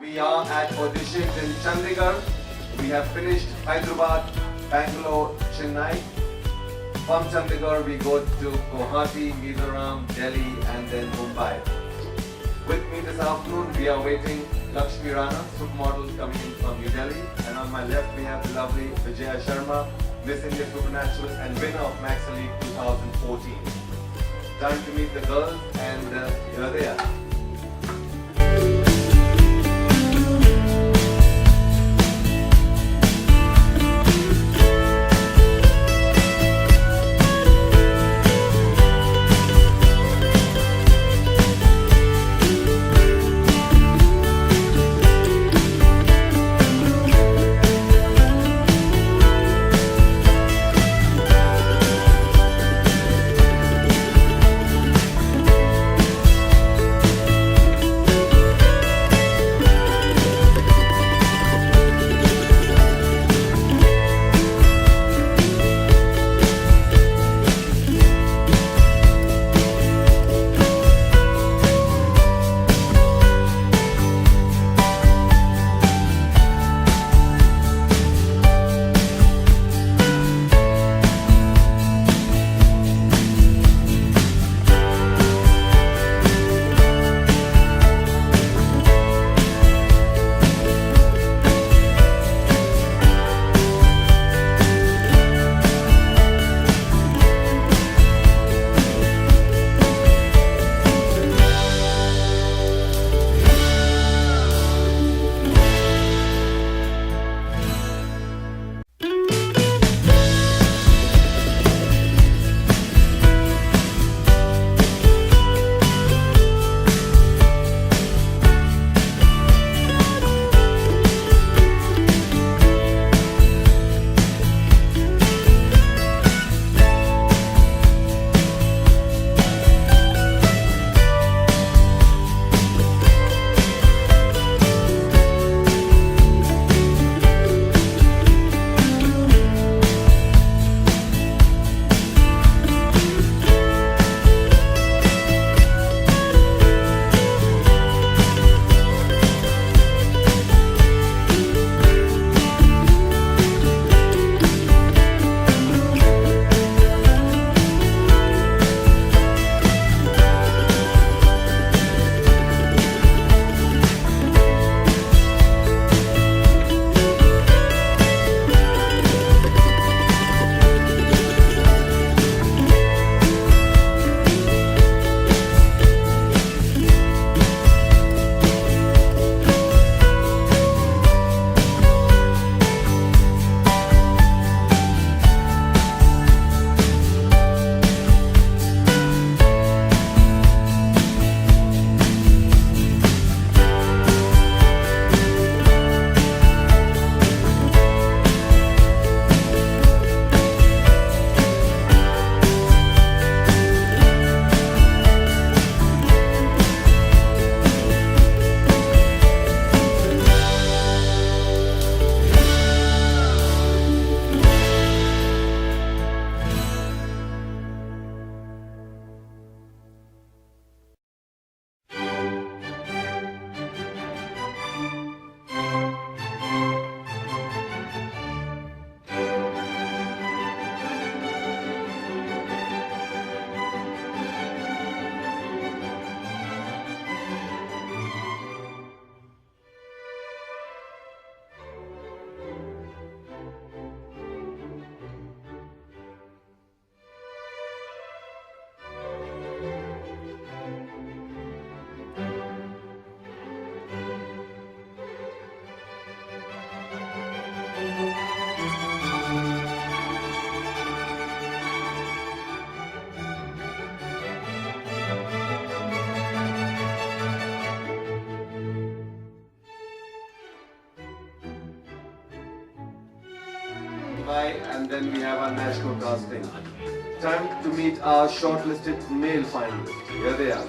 We are at auditions in Chandigarh. We have finished Hyderabad, Bangalore, Chennai. From Chandigarh we go to Guwahati, Mizoram, Delhi and then Mumbai. With me this afternoon we are waiting Lakshmi Rana, supermodel coming in from New Delhi. And on my left we have the lovely Vijaya Sharma, Miss India Supernatural and winner of Max Elite 2014. Time to meet the girls and here they are. And then we have our national casting. Time to meet our shortlisted male finalists. Here they are.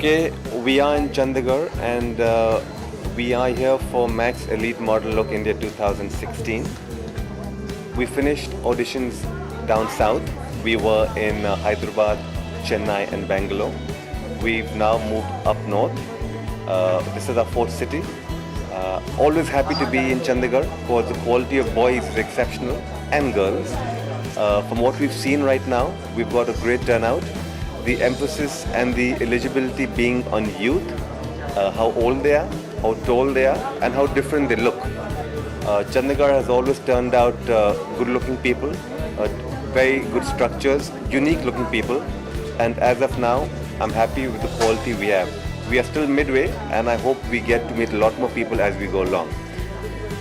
Okay, we are in Chandigarh and we are here for Max Elite Model Look India 2016. We finished auditions down south. We were in Hyderabad, Chennai and Bangalore. We've now moved up north. This is our fourth city. Always happy to be in Chandigarh because the quality of boys is exceptional and girls. From what we've seen right now, we've got a great turnout. The emphasis and the eligibility being on youth, how old they are, how tall they are, and how different they look. Chandigarh has always turned out good-looking people, very good structures, unique-looking people, and as of now, I'm happy with the quality we have. We are still midway, and I hope we get to meet a lot more people as we go along.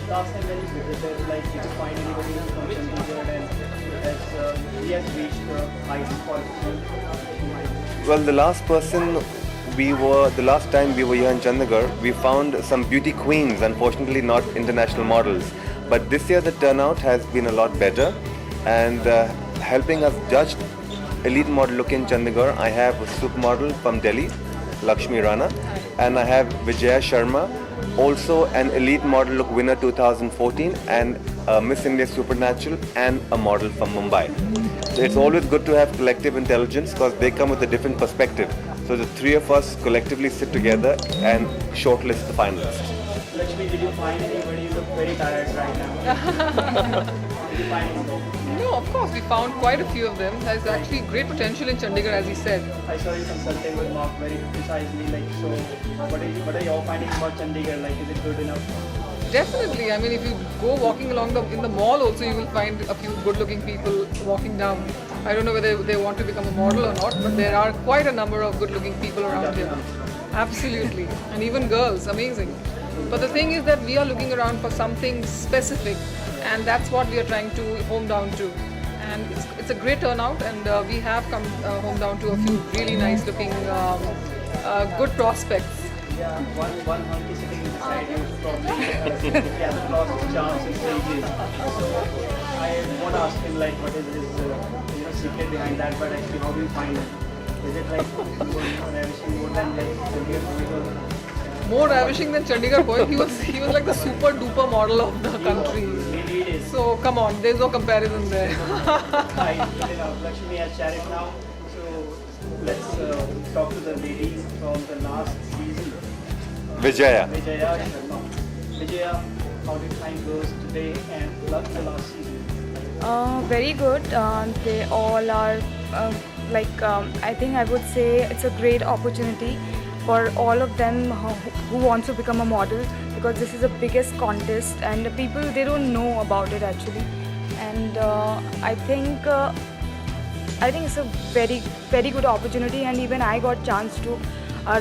Last time when you visited, like, did you find anybody from Chandigarh and he has reached the highest qualification? Well, the last time we were here in Chandigarh, we found some beauty queens, unfortunately not international models. But this year the turnout has been a lot better, and helping us judge elite model look in Chandigarh, I have a supermodel from Delhi, Lakshmi Rana, and I have Vijaya Sharma, also an elite model look winner 2014 and Miss India Supernatural and a model from Mumbai. So it's always good to have collective intelligence because they come with a different perspective. So the three of us collectively sit together and shortlist the finalists. Lakshmi, did you find anybody? You look very tired right now. Did you find anybody? No, of course, we found quite a few of them. There's actually great potential in Chandigarh, as he said. I saw you consulting with Mark very precisely. Like, so what are your findings about Chandigarh? Like, is it good enough? Definitely. I mean, if you go walking along in the mall also, you will find a few good-looking people walking down. I don't know whether they want to become a model or not, but there are quite a number of good-looking people around here. Absolutely. And even girls, amazing. But the thing is that we are looking around for something specific, and that's what we are trying to home down to. And it's a great turnout, and we have come home down to a few really nice-looking, good prospects. Yeah, one monkey sitting beside you probably he hasn't lost his chance in stages. So I want to ask him like what is his secret behind that, but actually how do you find it? Is it like ravishing more than like Chandigarh? More ravishing than Chandigarh boy. He was like the super duper model of the country. Maybe it is. So come on, there's no comparison there. Lakshmi has shared now. So let's talk to the ladies from the last season. Vijaya. Vijaya Sharma. Vijaya, how did you find girls today and the last season? Very good. They all are I think I would say it's a great opportunity for all of them who want to become a model, because this is the biggest contest and people, they don't know about it actually. And I think it's a very, very good opportunity, and even I got chance to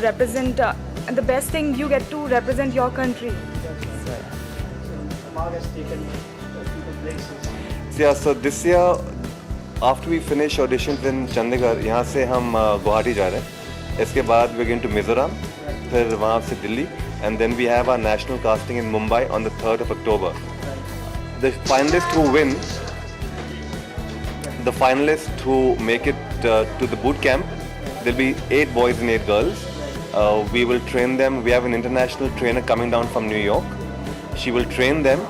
represent. And the best thing, you get to represent your country. So Mark has taken a few places. Yeah, so this year, after we finish auditions in Chandigarh, यहाँ से हम गुवाहाटी जा रहे हैं. इसके बाद we're going to Mizoram, फिर वहाँ से Delhi, and then we have our national casting in Mumbai on the 3rd of October. The finalists who make it to the boot camp, there'll be 8 boys and 8 girls. We will train them. We have an international trainer coming down from New York. She will train them,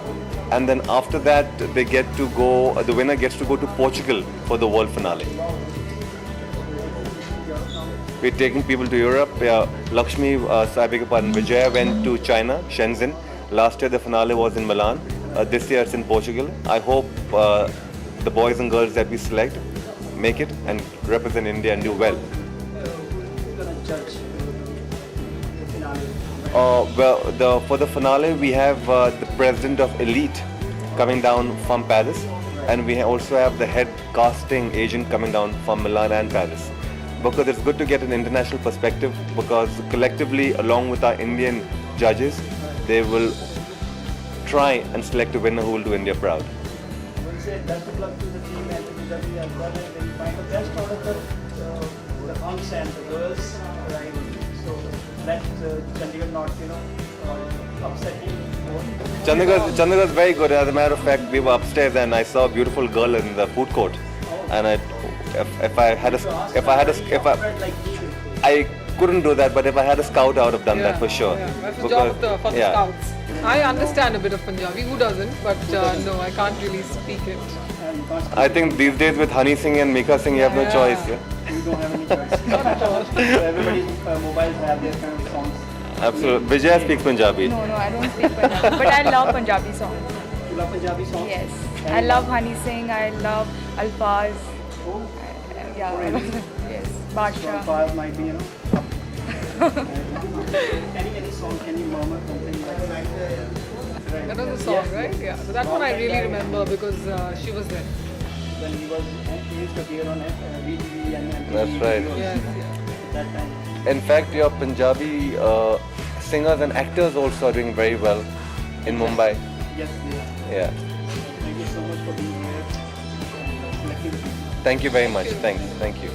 and then after that they get to go. The winner gets to go to Portugal for the world finale. We're taking people to Europe. Lakshmi, Vijaya went to China, Shenzhen. Last year the finale was in Milan. This year it's in Portugal. I hope the boys and girls that we select make it and represent India and do well. Who's going to judge the finale? For the finale we have the president of Elite coming down from Paris, and we also have the head casting agent coming down from Milan and Paris. Because it's good to get an international perspective, because collectively along with our Indian judges, they will try and select a winner who will do India proud. I will say best of luck to the team and to the judges as well, and they find the best out of the hunks and the girls, right? So let Chandigarh not, upset you more. Chandigarh is very good. As a matter of fact, we were upstairs and I saw a beautiful girl in the food court, and I couldn't do that, but if I had a scout, I would have done that for sure. Yeah. That's the job of for the yeah. scouts. I understand a bit of Punjabi. Who doesn't? But no, I can't really speak it. And you can't I think these days with Honey Singh and Mika Singh, you have no Yeah. choice. Yeah? you don't have any choice. Not at all. So everybody's mobiles have their kind of songs. Absolutely. Vijay speaks Punjabi. No, I don't speak Punjabi, but I love Punjabi songs. You love Punjabi songs? Yes, I love Honey Singh. I love Alfaz. Oh, Yeah, really? yes, so Badshah. far might be, any song, can you murmur something like that? That was a song, right? Yeah. So that one I really remember because she was there. When he used to appear on VTV and MTV. That's right. videos Yes, yes. at that time. In fact, your Punjabi singers and actors also are doing very well in Mumbai. Yes, yes. Yeah. Thank you so much for being here. Thank you very much. Thanks. Thank you.